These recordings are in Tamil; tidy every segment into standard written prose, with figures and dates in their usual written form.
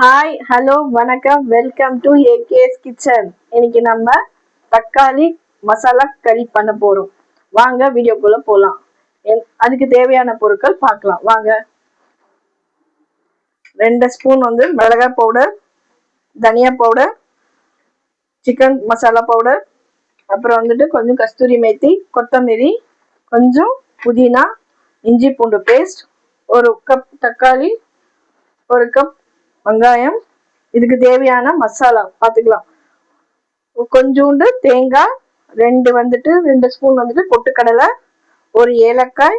ஹாய் ஹலோ வணக்கம் வெல்கம் டு ஏகேஸ் கிச்சன். இன்னைக்கு நம்ம தக்காளி மசாலா கறி பண்ண போறோம். வாங்க வீடியோக்குள்ள போலாம். அதுக்கு தேவையான பொருட்கள் பார்க்கலாம் வாங்க. 2 ஸ்பூன் மிளகாய் பவுடர், தனியா பவுடர், சிக்கன் மசாலா பவுடர், அப்புறம் கொஞ்சம் கஸ்தூரி மேத்தி, கொத்தமல்லி, கொஞ்சம் புதினா, இஞ்சி பூண்டு பேஸ்ட், ஒரு கப் தக்காளி, ஒரு கப் வெங்காயம். இதுக்கு தேவையான மசாலா பார்த்துக்கலாம். கொஞ்சோண்டு தேங்காய், ரெண்டு ஸ்பூன் பொட்டுக்கடலை, ஒரு ஏலக்காய்,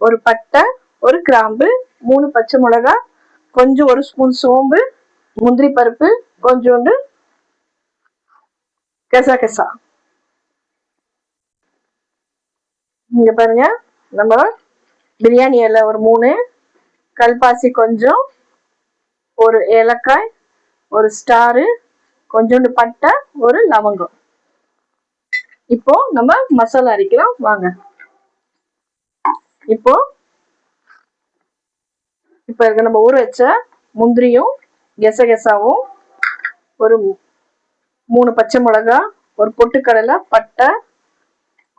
ஒரு பட்டை, ஒரு கிராம்பு, 3 பச்சை மிளகாய், கொஞ்சம் ஒரு ஸ்பூன் சோம்பு, முந்திரி பருப்பு, கொஞ்சோண்டு கசகசா. இங்க பாருங்க, நம்ம பிரியாணி இலை ஒரு 3, கல்பாசி கொஞ்சம், ஒரு ஏலக்காய், ஒரு ஸ்டாரு, கொஞ்சோண்டு பட்டை, ஒரு லவங்கம். இப்போ நம்ம மசாலா அரைக்கலாம் வாங்க. இப்போ நம்ம ஊற வச்ச முந்திரியும் கெசகெசாவும், ஒரு 3 பச்சை மிளகாய், ஒரு பொட்டுக்கடலை, பட்டை,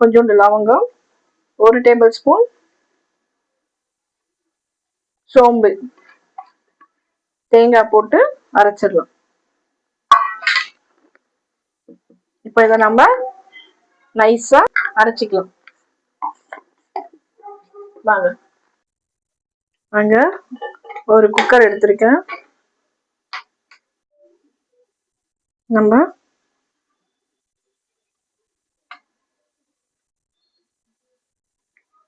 கொஞ்சோண்டு லவங்கம், 1 டேபிள் ஸ்பூன் சோம்பு, தேங்காய் போட்டு அரைச்சிடலாம். இப்போ இதை நம்ம நைஸா அரைச்சிக்கலாம் வாங்க. அங்க ஒரு குக்கர் எடுத்திருக்கேன். நம்ம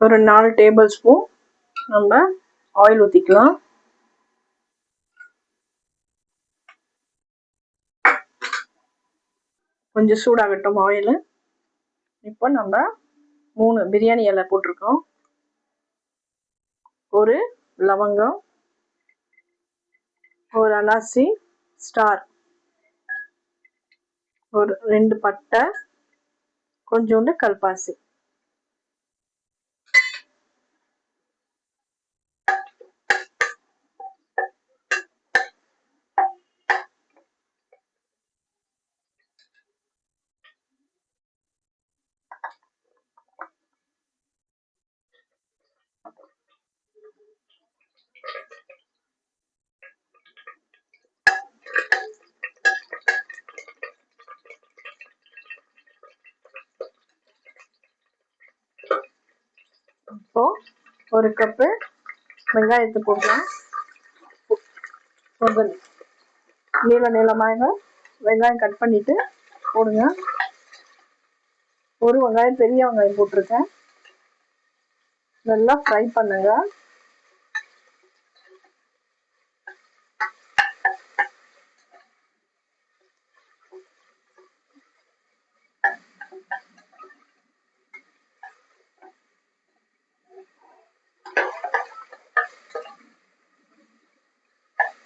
ஒரு 4 டேபிள் ஸ்பூன் நம்ம ஆயில் ஊற்றிக்கலாம். கொஞ்சம் சூடாகட்டும் ஆயில். இப்போ நம்ம 3 பிரியாணி இலை போட்டிருக்கோம், ஒரு லவங்கம், ஒரு அனாசி ஸ்டார், ஒரு 2 பட்டை, கொஞ்சோண்டு கல்பாசி. இப்போ ஒரு கப்பு வெங்காயத்தை போடலாம். கொஞ்சம் நீளமாக வெங்காயம் கட் பண்ணிட்டு போடுங்க. ஒரு வெங்காயம், பெரிய வெங்காயம் போட்டிருக்கேன். நல்லா ஃப்ரை பண்ணுங்க.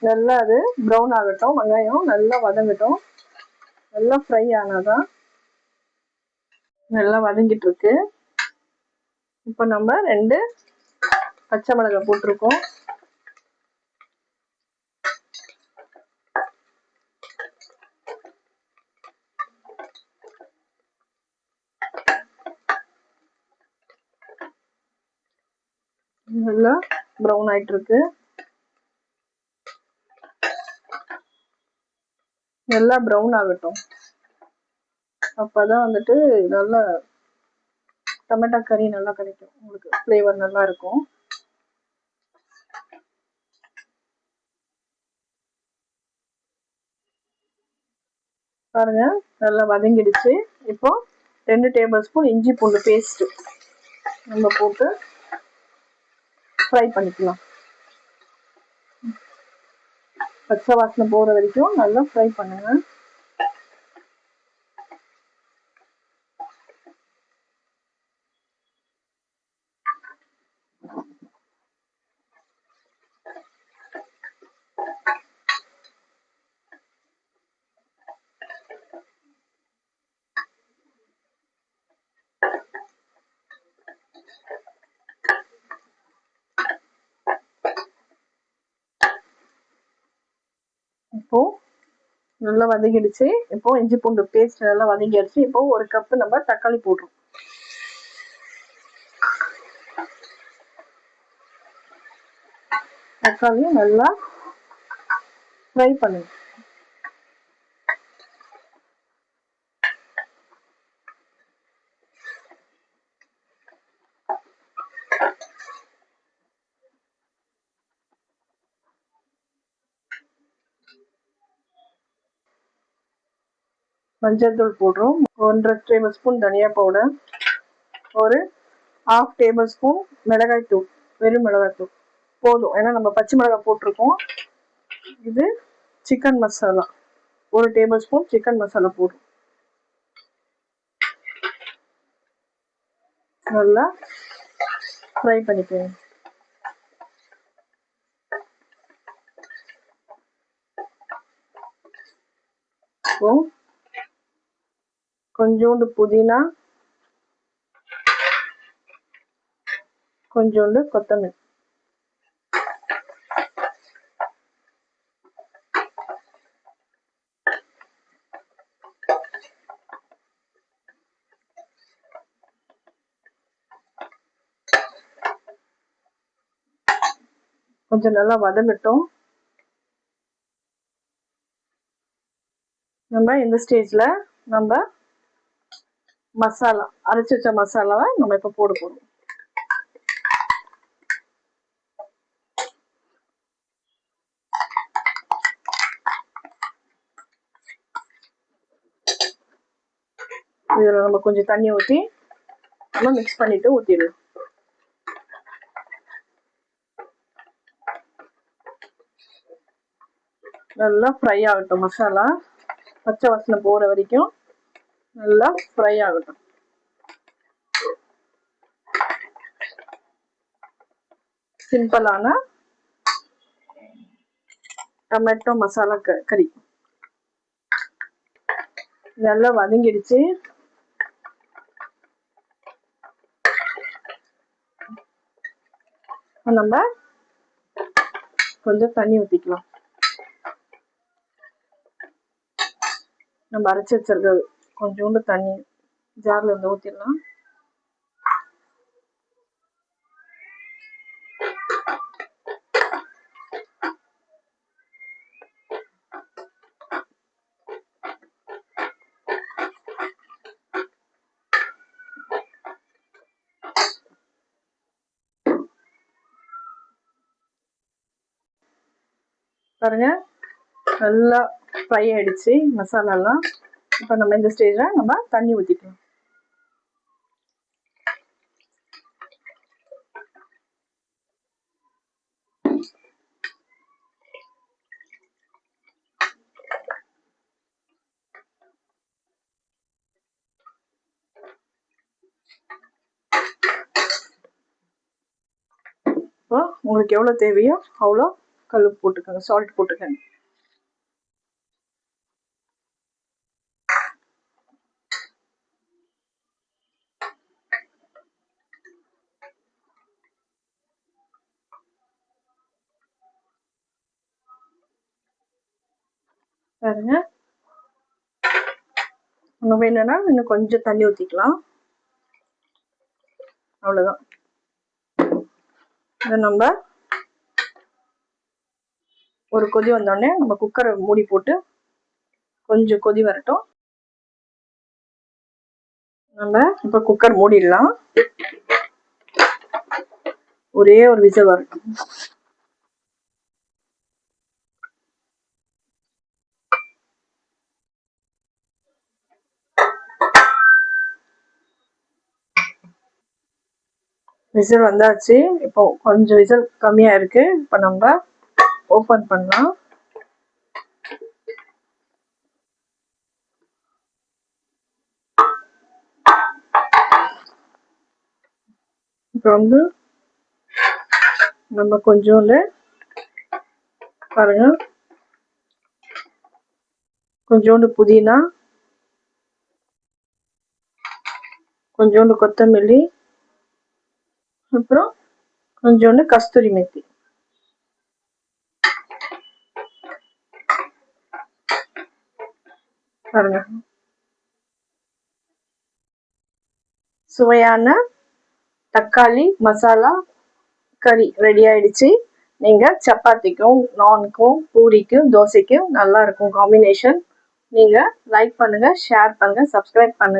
நல்லா அது ப்ரௌன் ஆகட்டும், வெங்காயம் நல்லா வதங்கட்டும். நல்லா ஃப்ரை ஆனாதான். நல்லா வதங்கிட்டு இருக்கு. இப்போ நம்ம 2 பச்சை மிளகாய் போட்டிருக்கோம். நல்லா ப்ரௌன் ஆயிட்டு இருக்கு. நல்லா ப்ரௌன் ஆகட்டும். அப்பதான் நல்லா டொமேட்டோ கறி நல்லா கிடைக்கும், உங்களுக்கு ஃப்ளேவர் நல்லா இருக்கும். பாருங்க நல்லா வதங்கிடுச்சு. இப்போ 2 டேபிள் ஸ்பூன் இஞ்சி பூண்டு பேஸ்ட் நம்ம போட்டு ஃப்ரை பண்ணிக்கலாம். பச்சை வாசனை போற வரைக்கும் நல்லா ஃப்ரை பண்ணுங்க. இப்போ நல்லா வதங்கிடுச்சு. இப்போ இஞ்சி பூண்டு பேஸ்ட் நல்லா வதங்கிடுச்சு. இப்போ ஒரு கப்பு நம்ம தக்காளி போடுறோம். தக்காளி நல்லா ஃப்ரை பண்ணுங்க. மஞ்சள் தூள் போடுறோம். 1.5 டேபிள் ஸ்பூன் தனியா பவுடர், ஒரு 1/2 டேபிள் ஸ்பூன் மிளகாய் தூள், வெறும் மிளகாய் தூள் போதும். ஏன்னா நம்ம பச்சை மிளகாய் போட்டிருக்கோம். இது chicken masala, 1 table spoon chicken masala போடுறோம். நல்லா ஃப்ரை பண்ணிக்கோங்க. இப்போ கொஞ்சோண்டு புதினா, கொஞ்சோண்டு கொத்தமல்லி, கொஞ்சம் நல்லா வதங்கட்டும். நம்ம இந்த ஸ்டேஜ்ல நம்ம மசாலா, அரைச்சி வச்ச மசாலாவை நம்ம இப்ப போட போறோம். இதுல நம்ம கொஞ்சம் தண்ணி ஊற்றி நம்ம மிக்ஸ் பண்ணிட்டு ஊற்றிடலாம். நல்லா ஃப்ரை ஆகட்டும். மசாலா பச்சை வாசனை போற வரைக்கும் நல்லா ஃப்ரை ஆகட்டும். சிம்பிளான டொமேட்டோ மசாலா கறி நல்லா வதங்கிடுச்சு. நம்ம கொஞ்சம் தண்ணி ஊற்றிக்கலாம். நம்ம அரைச்சி வச்சிருக்கிறது கொஞ்சோண்டு தண்ணி ஜார்ல இருந்து ஊற்றிடலாம். பாருங்க, நல்லா ஃப்ரை ஆயிடுச்சு மசாலாலாம். இப்போ நம்ம இந்த ஸ்டேஜ்ல நம்ம தண்ணி ஊற்றிக்கலாம். இப்போ உங்களுக்கு எவ்வளவு தேவையோ அவ்வளோ கல் போட்டுக்கோங்க, சால்ட் போட்டுக்கோங்க. பாருங்க, நம்ம வேணும்னா இன்னும் கொஞ்சம் தண்ணி ஊற்றிக்கலாம். அவ்வளோதான். இதை நம்ம ஒரு கொதி வந்தோடனே நம்ம குக்கரை மூடி போட்டு கொஞ்சம் கொதி வரட்டும். நம்ம இப்ப குக்கர் மூடிடலாம். ஒரே ஒரு விசில் வரட்டும். விசில் வந்தாச்சு. இப்போ கொஞ்சம் விசில் கம்மியா இருக்கு. இப்போ நம்ம ஓபன் பண்ணலாம். இப்போ வந்து நம்ம கொஞ்சோண்டு பாருங்க, கொஞ்சோண்டு புதினா, கொஞ்சோண்டு கொத்தமல்லி, அப்புறம் கொஞ்சோண்டு கஸ்தூரி மெத்தி, பாருங்க, சுவையான தக்காளி மசாலா கறி ரெடி ஆயிடுச்சு. நீங்க சப்பாத்திக்கும் நானுக்கும் பூரிக்கும் தோசைக்கும் நல்லா இருக்கும் காம்பினேஷன். நீங்க லைக் பண்ணுங்க, ஷேர் பண்ணுங்க, சப்ஸ்கிரைப் பண்ணுங்க.